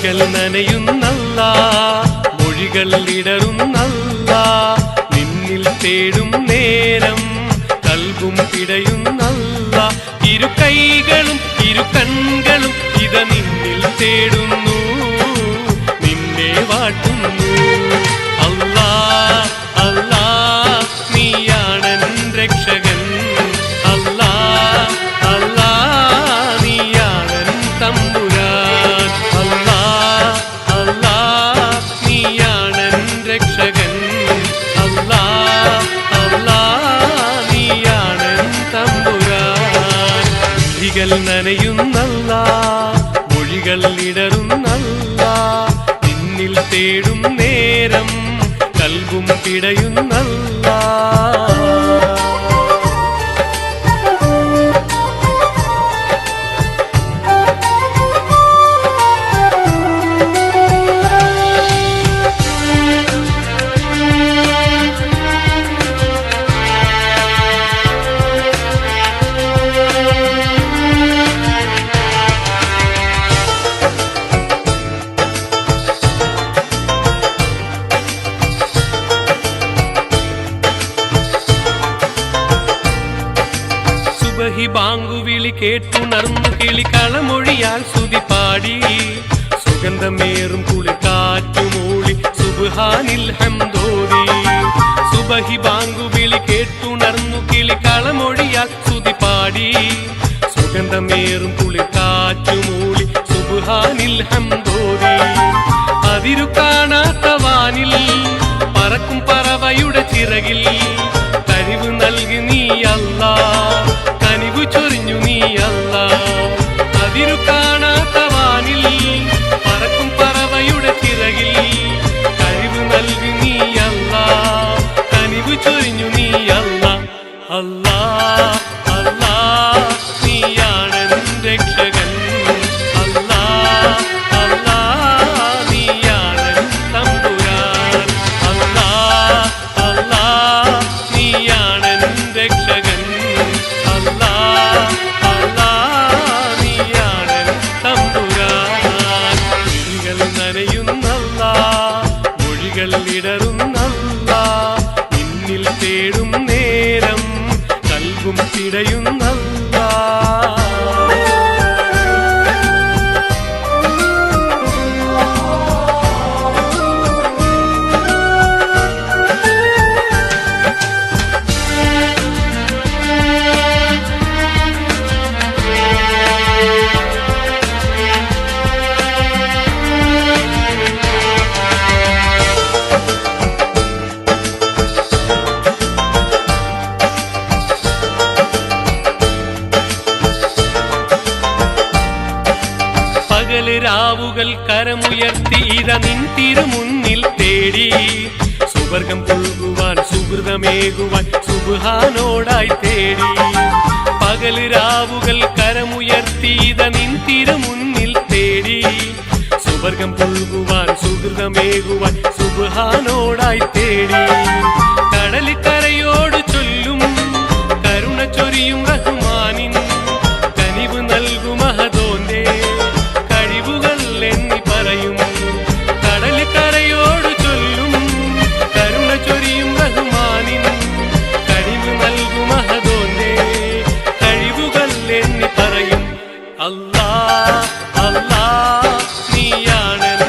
മിഴികൾ നനയുന്നല്ല, മൊഴികൾ ഇടറുന്നല്ല, നിന്നിൽ തേടും നേരം കൽബും പിടയുന്നല്ല. ഇരു കൈകളും ഇരു കണ്ണുകളും ഇത നിന്നിൽ തേടുന്നു, നിന്നെ വാട്ടുന്നു. അല്ലാ അല്ലാ നീയാണൻ രക്ഷകൻ, അല്ലാ അല്ലാ നീയാണൻ തമ്പുരാൻ, അല്ലാ അല്ലാ നീയാണൻ രക്ഷകൻ, അല്ലാ അല്ലാ നീയാണൻ തമ്പുരാൻ. മിഴികൾ നനയുന്നല്ല, മൊഴികൾ ഇടറുന്നല്ല, നിന്നിൽ തേടും നേരം കൽബും പിടയുന്നല്ല. സുബഹി ബാങ്കുവിളി കേട്ടുണർന്നു കിളി കളമൊഴിയാൽ സ്തുതി പാടി, സുഗന്ധമേറും കുളിർക്കാറ്റുമൂളി സുബ്ഹാനിൽ ഹംദോദി. സുബഹി ബാങ്കുവിളി കേട്ടുണർന്നു കിളി കളമൊഴിയാൽ സ്തുതി പാടി, സുഗന്ധമേറും കുളിർക്കാറ്റുമൂളി സുബ്ഹാനിൽ ഹംദോദി. അതിരു കാണാത്ത വാനിൽ പറക്കും പറവയുടെ ചിറകിൽ കനിവ് നൽകി നീ അല്ലാ, കനിവ് ചൊരിഞ്ഞു നീ അല്ലാ. അതിരു കാണാത്ത വാനിൽ പറക്കും പറവയുടെ ചിറകിൽ കനിവ് നൽകി നീ അല്ലാ, കനിവ് ചൊരിഞ്ഞു നീ അല്ലാ. അല്ലാ അല്ലാ നീയാണൻ രക്ഷകൻ, അല്ലാ അല്ലാ നീയാണൻ തമ്പുരാൻ, അല്ലാ അല്ലാ നീയാണൻ രക്ഷകൻ, അല്ലാ അല്ലാ നീയാണൻ തമ്പുരാൻ. മിഴികൾ നനയുന്നല്ല, മൊഴികൾ ഇടറുന്നല്ല, നിന്നിൽ തേടും നേരം കൽബും പിടയുന്നല്ല. രാവുകൾ കരമുയർത്തി ഇത നിൻ തിരുമുന്നിൽ തേടി, സുവർഗം പുൽകുവാൻ സുഹൃതമേകുവാൻ സുബ്ഹാനോടായി തേടി. പകല് രാവുകൾ കരമുയർത്തി ഇത നിൻ തിരുമുന്നിൽ തേടി, സുവർഗം പുൽകുവാൻ സുഹൃതമേകുവാൻ സുബ്ഹാനോടായി തേടി. കടലിക്കരയോട് ചൊല്ലും കരുണ ചൊരിയും റഹ്മാനിൻ, കനിവ് നൽകും മഹദോന്റെ കഴിവുകൾ എന്നി പറയും. കടലിക്കരയോട് ചൊല്ലും കരുണ ചൊരിയും റഹ്മാനിൻ, കഴിവ് നൽകും മഹദോന്റെ കഴിവുകൾ എന്നി പറയും. അല്ലാ അല്ലാ നീയാണൻ